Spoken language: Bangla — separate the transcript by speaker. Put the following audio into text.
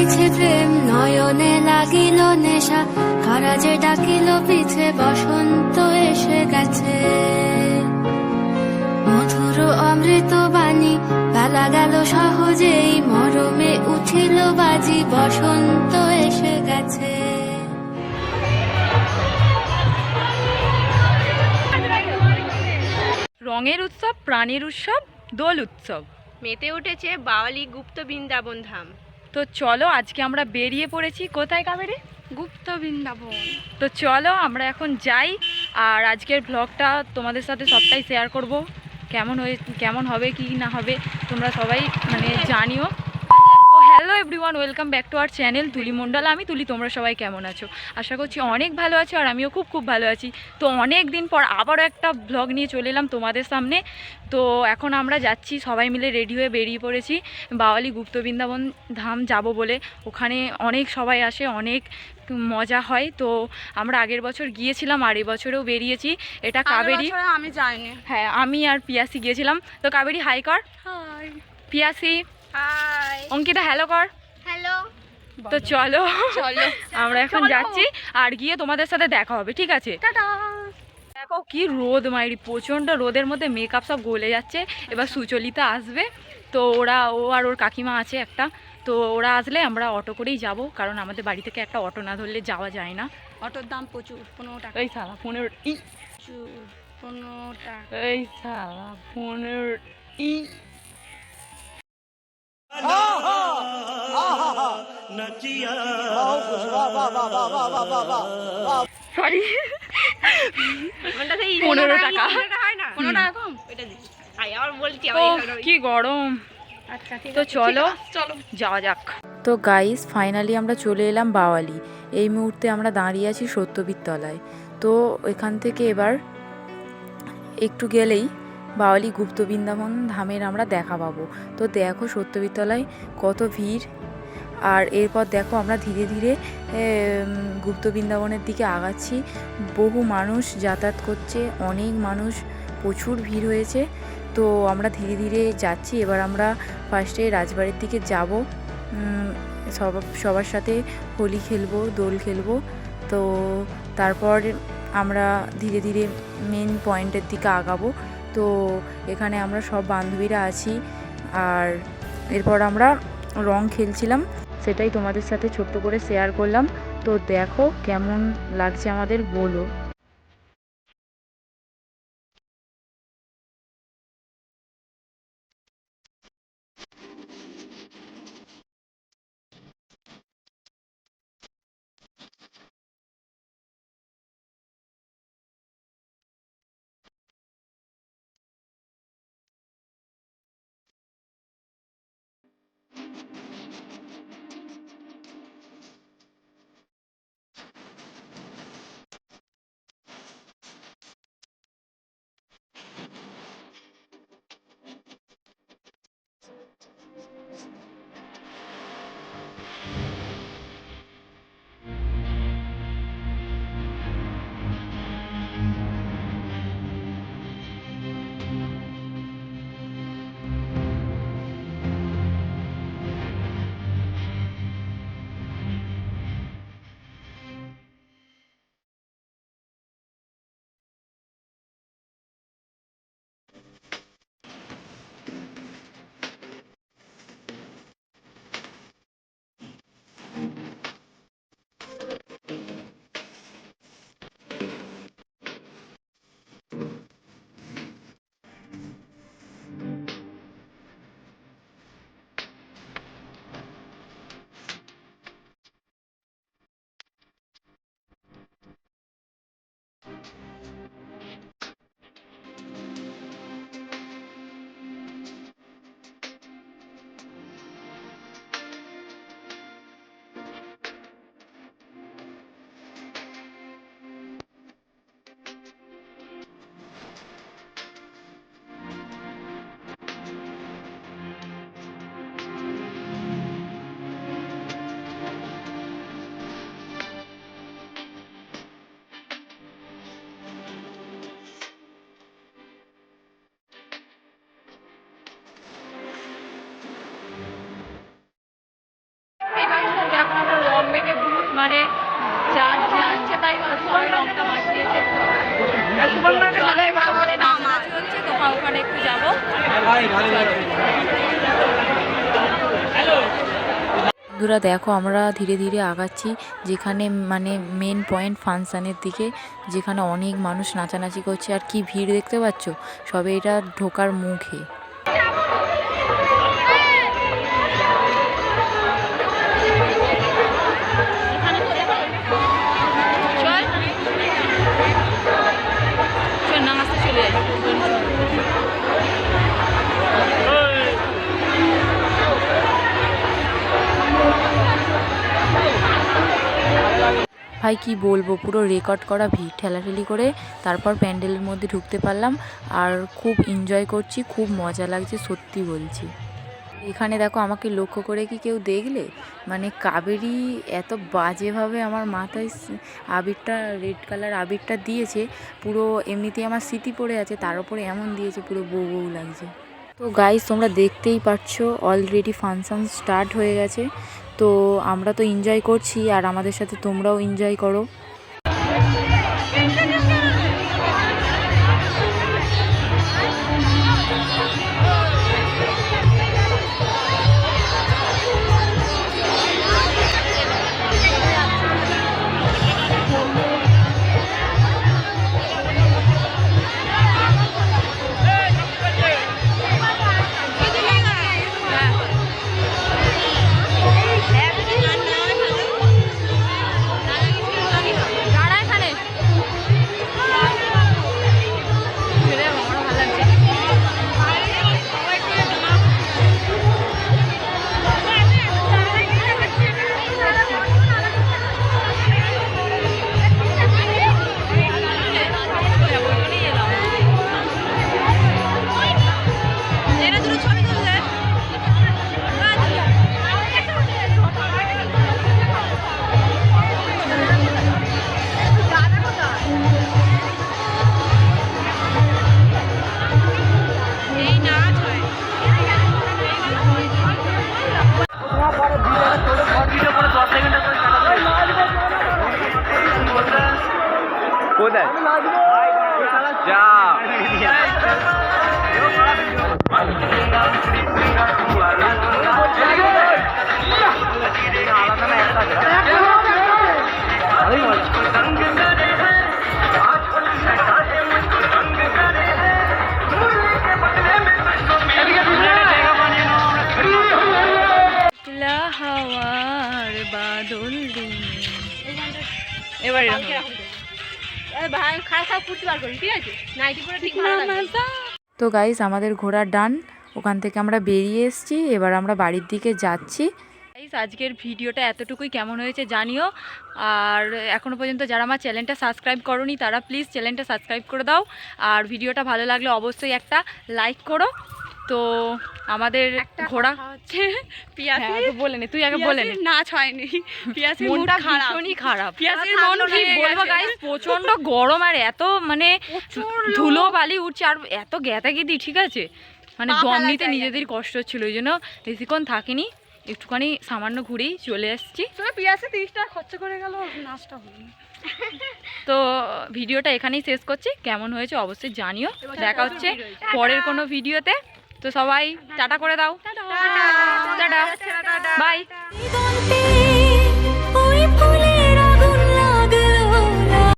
Speaker 1: পিছে প্রেম নয়নে লাগিল নেশা, কারা যে ডাকিল পিছে বসন্ত এসে গেছে। মধুর অমৃত বাণী বেলা গেল সহজেই, মরমে উঠিল বাজি বসন্ত এসে গেছে।
Speaker 2: রঙের উৎসব, প্রাণের উৎসব, দোল উৎসব
Speaker 3: মেতে উঠেছে বাওয়ালি গুপ্ত বৃন্দাবন ধাম।
Speaker 2: তো চলো আজকে আমরা বেরিয়ে পড়েছি কোথায় কাবেরী?
Speaker 3: গুপ্ত বৃন্দাবন।
Speaker 2: তো চলো আমরা এখন যাই, আর আজকের ব্লগটা তোমাদের সাথে সবটাই শেয়ার করব। কেমন হবে কি না হবে তোমরা সবাই জানিও। তো hello everyone, welcome back to our channel তুলি মণ্ডল। আমি তুলি, তোমরা সবাই কেমন আছো? আশা করছি অনেক ভালো আছো, আর আমিও খুব ভালো আছি। তো অনেক দিন পর আবারও একটা ব্লগ নিয়ে চলে এলাম তোমাদের সামনে। তো এখন আমরা যাচ্ছি, সবাই মিলে রেডি হয়ে বেরিয়ে পড়েছি বাওয়ালি গুপ্ত বৃন্দাবন ধাম যাব বলে। ওখানে অনেক সবাই আসে, অনেক মজা হয়। তো আমরা আগের বছর গিয়েছিলাম, আর এবছরেও বেরিয়েছি। এটা কাবেরী।
Speaker 3: আমি যাইনি।
Speaker 2: হ্যাঁ, আমি আর পিয়াসি গিয়েছিলাম। তো কাবেরী হাই কর।
Speaker 3: হাই।
Speaker 2: পিয়াসি
Speaker 3: হাই।
Speaker 2: অঙ্কিতা হ্যালো কর।
Speaker 3: হ্যালো।
Speaker 2: তো চলো
Speaker 3: চলো
Speaker 2: আমরা এখন যাচ্ছি, আর গিয়ে তোমাদের সাথে দেখা হবে, ঠিক আছে?
Speaker 3: টাটা।
Speaker 2: দেখো কি রোদ মাইরি, প্রচণ্ড রোদের মধ্যে মেকআপ সব গলে যাচ্ছে। এবার সুচলিতা আসবে, তো ও আর ওর কাকিমা আছে একটা। তো ওরা আসলে আমরা অটো করেই যাব, কারণ আমাদের বাড়ি থেকে একটা অটো না ধরলে যাওয়া যায় না।
Speaker 3: অটোর দাম প্রচুর, 15 টাকা।
Speaker 2: এই সালা 15
Speaker 3: 15 টাকা।
Speaker 2: এই সালা 15 সরি 15 টাকা।
Speaker 3: 15 টাকা কম, এটা দিচ্ছি। আবার বলছি
Speaker 2: কি গরম।
Speaker 3: আচ্ছা ঠিক
Speaker 2: তো
Speaker 3: আছে,
Speaker 2: চলো
Speaker 3: চলো
Speaker 2: যাওয়া যাক। তো গাইস ফাইনালি আমরা চলে এলাম বাওয়ালি। এই মুহূর্তে আমরা দাঁড়িয়ে আছি সত্যবীর তলায়। তো এখান থেকে এবার একটু গেলেই বাওয়ালি গুপ্ত বৃন্দাবন ধামের আমরা দেখা পাবো। তো দেখো সত্যবীর তলায় কত ভিড়। আর এরপর দেখো আমরা ধীরে ধীরে গুপ্ত বৃন্দাবনের দিকে আগাচ্ছি। বহু মানুষ যাতায়াত করছে, অনেক মানুষ, প্রচুর ভিড় হয়েছে। তো আমরা ধীরে ধীরে যাচ্ছি। এবার আমরা ফার্স্টে রাজবাড়ির দিকে যাব, সবার সাথে হোলি খেলবো, দোল খেলবো। তো তারপর আমরা ধীরে ধীরে মেন পয়েন্টের দিকে আগাবো। তো এখানে আমরা সব বান্ধবীরা আছি, আর এরপর আমরা রং খেলছিলাম, সেটাই তোমাদের সাথে ছোট্ট করে শেয়ার করলাম। তো দেখো কেমন লাগছে আমাদের, বলো।
Speaker 4: বন্ধুরা দেখো আমরা ধীরে ধীরে আগাচ্ছি যেখানে মানে মেন পয়েন্ট ফাংশানের দিকে, যেখানে অনেক মানুষ নাচানাচি করছে আর কি ভিড় দেখতে পাচ্ছ, সবে এটা ঢোকার মুখে। ভাই কি বলবো, পুরো রেকর্ড করা ভিড়, ঠেলাঠেলি করে তারপর প্যান্ডেলের মধ্যে ঢুকতে পারলাম। আর খুব এনজয় করছি, খুব মজা লাগছে, সত্যি বলছি। এখানে দেখো আমাকে লক্ষ্য করে কি কেউ দেখলে? মানে কাবেরী এত বাজেভাবে আমার মাথায় আবিরটা, রেড কালার আবিরটা দিয়েছে, পুরো এমনিতেই আমার স্মৃতি পড়ে আছে, তার উপরে এমন দিয়েছে, পুরো বউ বউ লাগছে। তো গাইস তোমরা দেখতেই পাচ্ছো অলরেডি ফাংশন স্টার্ট হয়ে গেছে। তো আমরা তো এনজয় করছি, আর আমাদের সাথে তোমরাও এনজয় করো।
Speaker 5: কোথায় যা
Speaker 2: হাওয়ার বাদল দিন এবারে তো গাইস আমাদের ঘোরা ডান, ওখান থেকে আমরা বেরিয়ে এসেছি, এবার আমরা বাড়ির দিকে যাচ্ছি। গাইস আজকের ভিডিওটা এতটুকুই, কেমন হয়েছে জানিও। আর এখনও পর্যন্ত যারা আমার চ্যানেলটা সাবস্ক্রাইব করোনি তারা প্লিজ চ্যানেলটা সাবস্ক্রাইব করে দাও, আর ভিডিওটা ভালো লাগলে অবশ্যই একটা লাইক করো। তো আমাদের ঘোড়া হচ্ছে বলে নে, তুই আগে বলে নে।
Speaker 3: নাচ হয়নি, পিয়াসির
Speaker 2: মনটা
Speaker 3: খারাপ,
Speaker 2: ভীষণই খারাপ।
Speaker 3: পিয়াসির
Speaker 2: মন কি বলবো গাইস, প্রচন্ড গরম আর এত মানে ধুলো বালি উঠছে আর এত গ্যাতাগিদি, ঠিক আছে মানে দম নিতে নিজেদের কষ্ট হচ্ছিল, ওই জন্য বেশিক্ষণ থাকিনি, একটুখানি সামান্য ঘুরেই চলে এসেছি।
Speaker 3: পিয়াসে 30 টাকা খরচা করে গেল, নাচটা হলো।
Speaker 2: তো ভিডিওটা এখানেই শেষ করছি, কেমন হয়েছে অবশ্যই জানিও। দেখা হচ্ছে পরের কোনো ভিডিওতে। তো সবাই টাটা করে দাও, টাটা বাই।